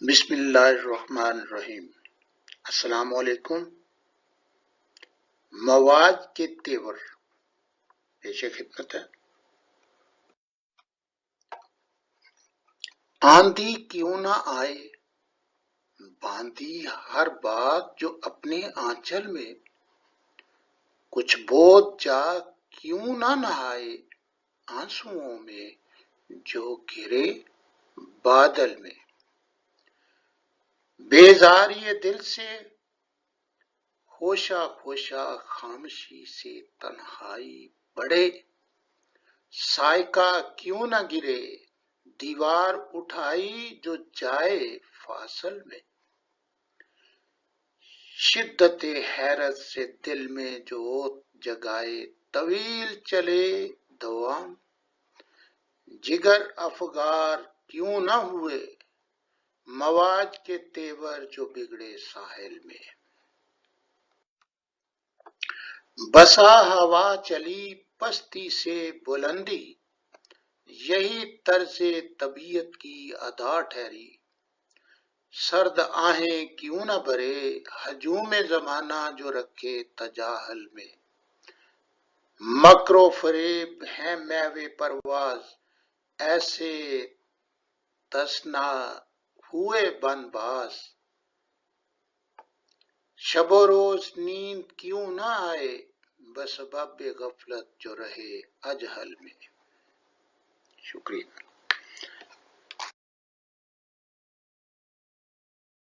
بسم اللہ الرحمن الرحیم۔ السلام علیکم۔ مواد کے تیور پیش خدمت ہے۔ آندھی کیوں نہ آئے باندھی ہر بات جو اپنے آنچل میں، کچھ بوجھ جا کیوں نہ نہائے آنسوؤں میں جو گرے بادل میں۔ بیزاری دل سے خوشا خوشا خاموشی سے تنہائی بڑھے، سائیکہ کیوں نہ گرے دیوار اٹھائی جو جائے فاصل میں۔ شدت حیرت سے دل میں جو جگائے طویل چلے دوام، جگر افگار کیوں نہ ہوئے مواد کے تیور جو بگڑے ساحل میں۔ بسا ہوا چلی پستی سے بلندی، یہی طرز طبیعت کی ادا ٹھہری، سرد آہیں کیوں نہ بھرے ہجوم زمانہ جو رکھے تجاہل میں۔ مکر و فریب ہیں محو پرواز ایسے تصنع ہوئے بن باز، شب و روز نیند کیوں نہ آئے بسبب غفلت جو رہے اجہل میں۔ شکریہ۔